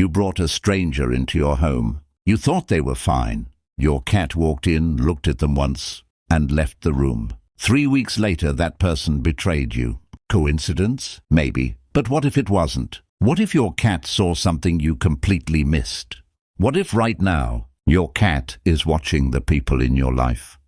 You brought a stranger into your home. You thought they were fine. Your cat walked in, looked at them once, and left the room. 3 weeks later, that person betrayed you. Coincidence? Maybe. But what if it wasn't? What if your cat saw something you completely missed? What if right now, your cat is watching the people in your life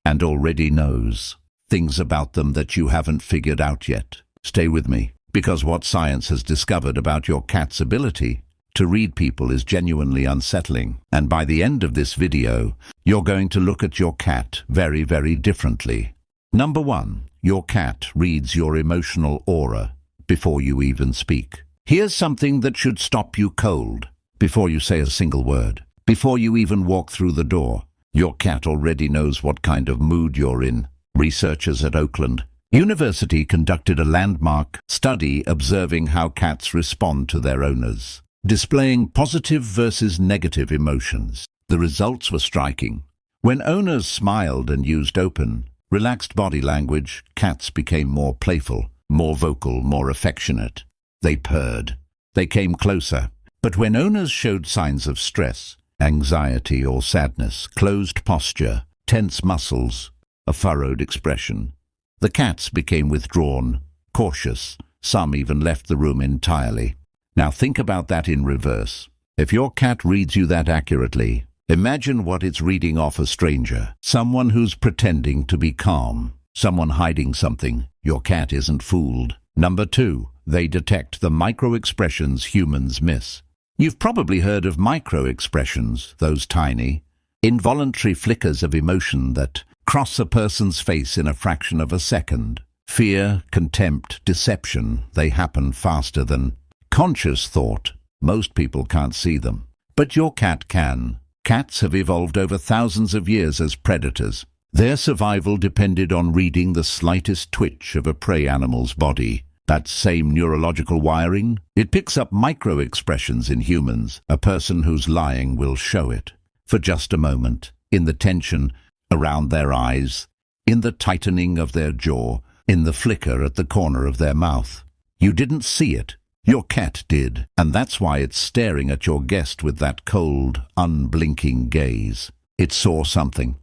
and already knows things about them that you haven't figured out yet? Stay with me, because what science has discovered about your cat's ability to read people is genuinely unsettling. And by the end of this video, you're going to look at your cat very, very differently. Number 1, your cat reads your emotional aura before you even speak. Here's something that should stop you cold before you say a single word. Before you even walk through the door, your cat already knows what kind of mood you're in. Researchers at Oakland University conducted a landmark study observing how cats respond to their owners, displaying positive versus negative emotions. The results were striking. When owners smiled and used open, relaxed body language, cats became more playful, more vocal, more affectionate. They purred. They came closer. But when owners showed signs of stress, anxiety or sadness, closed posture, tense muscles, a furrowed expression, the cats became withdrawn, cautious. Some even left the room entirely. Now think about that in reverse. If your cat reads you that accurately, imagine what it's reading off a stranger. Someone who's pretending to be calm. Someone hiding something. Your cat isn't fooled. Number 2, they detect the micro-expressions humans miss. You've probably heard of micro-expressions, those tiny, involuntary flickers of emotion that cross a person's face in a fraction of a second. Fear, contempt, deception, they happen faster than conscious thought. Most people can't see them. But your cat can. Cats have evolved over thousands of years as predators. Their survival depended on reading the slightest twitch of a prey animal's body. That same neurological wiring, it picks up micro-expressions in humans. A person who's lying will show it. For just a moment, in the tension around their eyes, in the tightening of their jaw, in the flicker at the corner of their mouth. You didn't see it. Your cat did, and that's why it's staring at your guest with that cold, unblinking gaze. It saw something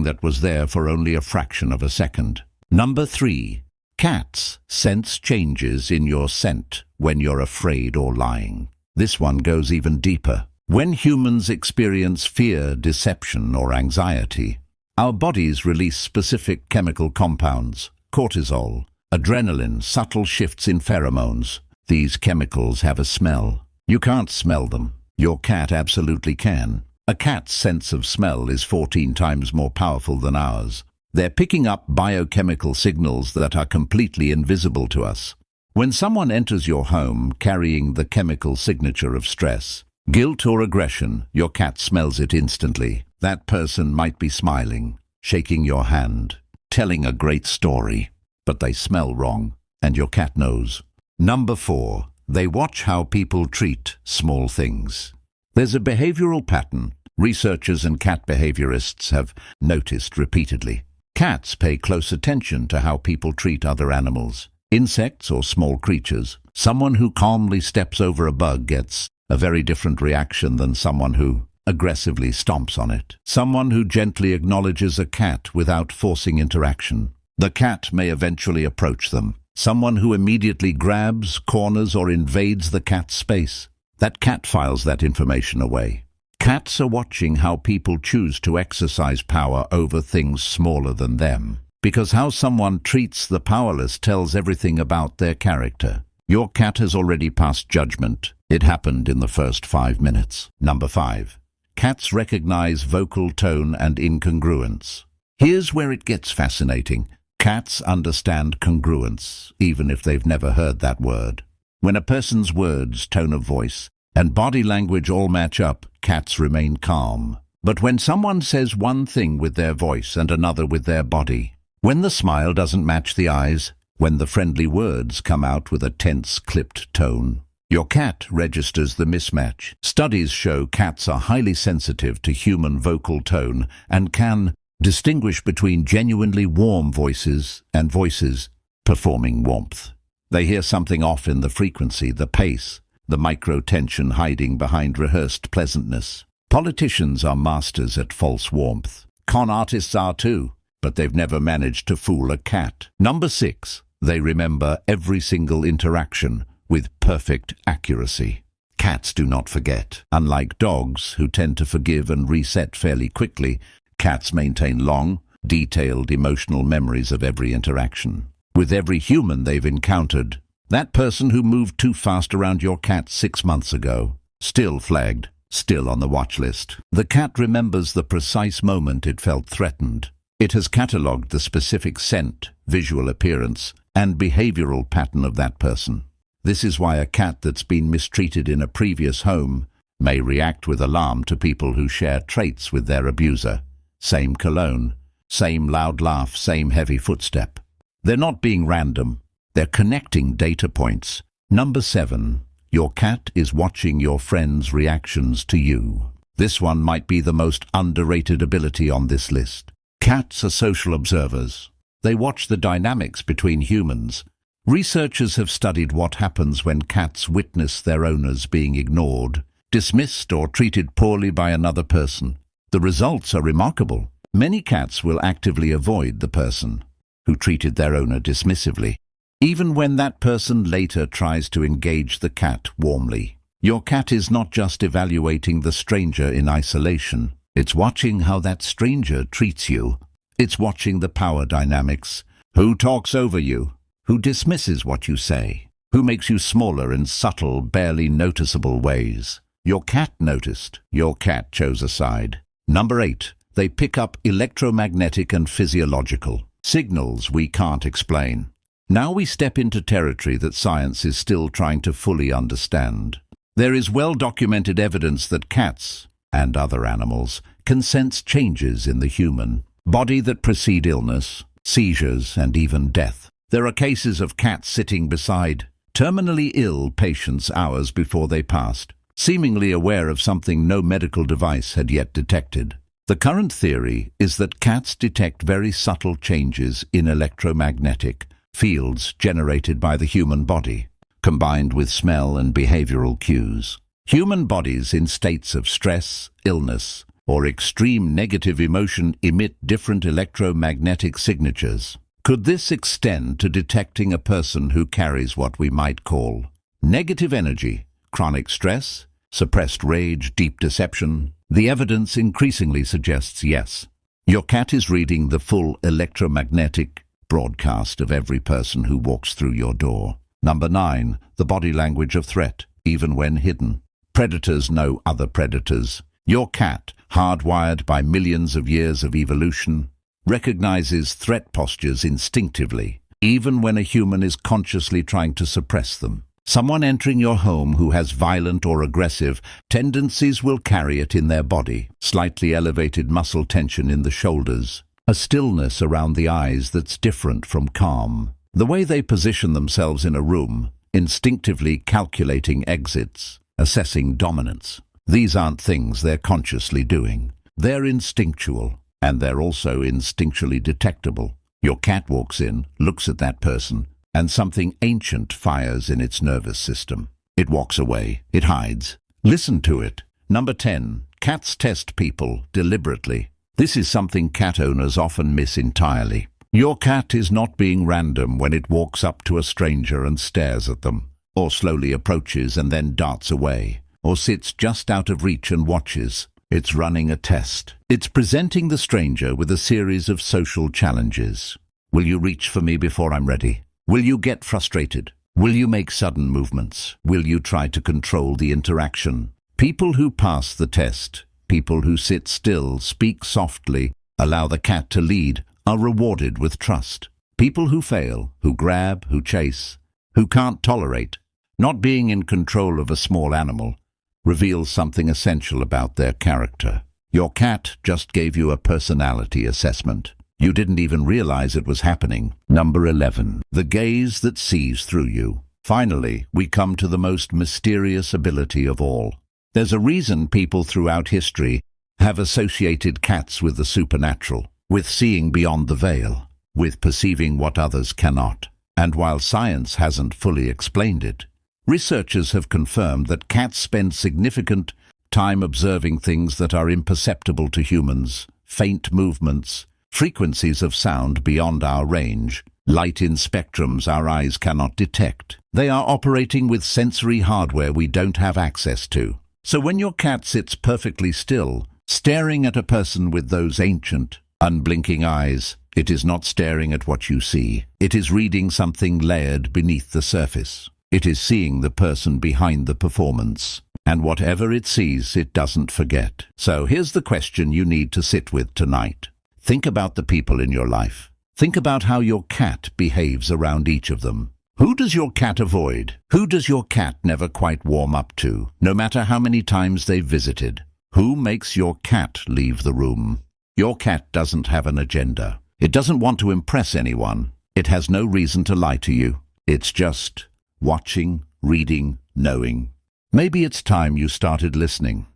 that was there for only a fraction of a second. Number 3. Cats sense changes in your scent when you're afraid or lying. This one goes even deeper. When humans experience fear, deception, or anxiety, our bodies release specific chemical compounds, cortisol, adrenaline, subtle shifts in pheromones. These chemicals have a smell. You can't smell them. Your cat absolutely can. A cat's sense of smell is 14 times more powerful than ours. They're picking up biochemical signals that are completely invisible to us. When someone enters your home carrying the chemical signature of stress, guilt or aggression, your cat smells it instantly. That person might be smiling, shaking your hand, telling a great story, but they smell wrong, and your cat knows. Number 4, they watch how people treat small things. There's a behavioral pattern researchers and cat behaviorists have noticed repeatedly. Cats pay close attention to how people treat other animals, insects or small creatures. Someone who calmly steps over a bug gets a very different reaction than someone who aggressively stomps on it. Someone who gently acknowledges a cat without forcing interaction. The cat may eventually approach them. Someone who immediately grabs, corners, or invades the cat's space. That cat files that information away. Cats are watching how people choose to exercise power over things smaller than them. Because how someone treats the powerless tells everything about their character. Your cat has already passed judgment. It happened in the first 5 minutes. Number 5. Cats recognize vocal tone and incongruence. Here's where it gets fascinating. Cats understand congruence, even if they've never heard that word. When a person's words, tone of voice, and body language all match up, cats remain calm. But when someone says one thing with their voice and another with their body, when the smile doesn't match the eyes, when the friendly words come out with a tense, clipped tone, your cat registers the mismatch. Studies show cats are highly sensitive to human vocal tone and can distinguish between genuinely warm voices and voices performing warmth. They hear something off in the frequency, the pace, the micro-tension hiding behind rehearsed pleasantness. Politicians are masters at false warmth. Con artists are too, but they've never managed to fool a cat. Number 6. They remember every single interaction with perfect accuracy. Cats do not forget. Unlike dogs, who tend to forgive and reset fairly quickly, cats maintain long, detailed emotional memories of every interaction. With every human they've encountered, that person who moved too fast around your cat 6 months ago, still flagged, still on the watch list. The cat remembers the precise moment it felt threatened. It has catalogued the specific scent, visual appearance, and behavioral pattern of that person. This is why a cat that's been mistreated in a previous home may react with alarm to people who share traits with their abuser. Same cologne, same loud laugh, same heavy footstep. They're not being random. They're connecting data points. Number 7. Your cat is watching your friends' reactions to you. This one might be the most underrated ability on this list. Cats are social observers. They watch the dynamics between humans. Researchers have studied what happens when cats witness their owners being ignored, dismissed, or treated poorly by another person. The results are remarkable. Many cats will actively avoid the person who treated their owner dismissively, even when that person later tries to engage the cat warmly. Your cat is not just evaluating the stranger in isolation. It's watching how that stranger treats you. It's watching the power dynamics. Who talks over you? Who dismisses what you say? Who makes you smaller in subtle, barely noticeable ways? Your cat noticed. Your cat chose a side. Number 8. They pick up electromagnetic and physiological signals we can't explain. Now we step into territory that science is still trying to fully understand. There is well-documented evidence that cats, and other animals, can sense changes in the human body that precede illness, seizures, and even death. There are cases of cats sitting beside terminally ill patients hours before they passed, seemingly aware of something no medical device had yet detected. The current theory is that cats detect very subtle changes in electromagnetic fields generated by the human body, combined with smell and behavioral cues. Human bodies in states of stress, illness, or extreme negative emotion emit different electromagnetic signatures. Could this extend to detecting a person who carries what we might call negative energy, chronic stress, suppressed rage, deep deception? The evidence increasingly suggests yes. Your cat is reading the full electromagnetic broadcast of every person who walks through your door. Number 9. The body language of threat, even when hidden. Predators know other predators. Your cat, hardwired by millions of years of evolution, recognizes threat postures instinctively, even when a human is consciously trying to suppress them. Someone entering your home who has violent or aggressive tendencies will carry it in their body. Slightly elevated muscle tension in the shoulders, a stillness around the eyes that's different from calm. The way they position themselves in a room, instinctively calculating exits, assessing dominance. These aren't things they're consciously doing. They're instinctual, and they're also instinctually detectable. Your cat walks in, looks at that person, and something ancient fires in its nervous system. It walks away. It hides. Listen to it. Number 10. Cats test people deliberately. This is something cat owners often miss entirely. Your cat is not being random when it walks up to a stranger and stares at them, or slowly approaches and then darts away, or sits just out of reach and watches. It's running a test. It's presenting the stranger with a series of social challenges. Will you reach for me before I'm ready? Will you get frustrated? Will you make sudden movements? Will you try to control the interaction? People who pass the test, people who sit still, speak softly, allow the cat to lead, are rewarded with trust. People who fail, who grab, who chase, who can't tolerate not being in control of a small animal, reveals something essential about their character. Your cat just gave you a personality assessment. You didn't even realize it was happening. Number 11. The gaze that sees through you. Finally, we come to the most mysterious ability of all. There's a reason people throughout history have associated cats with the supernatural, with seeing beyond the veil, with perceiving what others cannot. And while science hasn't fully explained it, Researchers have confirmed that cats spend significant time observing things that are imperceptible to humans: faint movements, frequencies of sound beyond our range, light in spectrums our eyes cannot detect. They are operating with sensory hardware we don't have access to. So when your cat sits perfectly still, staring at a person with those ancient, unblinking eyes, it is not staring at what you see. It is reading something layered beneath the surface. It is seeing the person behind the performance. And whatever it sees, it doesn't forget. So here's the question you need to sit with tonight. Think about the people in your life. Think about how your cat behaves around each of them. Who does your cat avoid? Who does your cat never quite warm up to, no matter how many times they've visited? Who makes your cat leave the room? Your cat doesn't have an agenda. It doesn't want to impress anyone. It has no reason to lie to you. It's just watching, reading, knowing. Maybe it's time you started listening.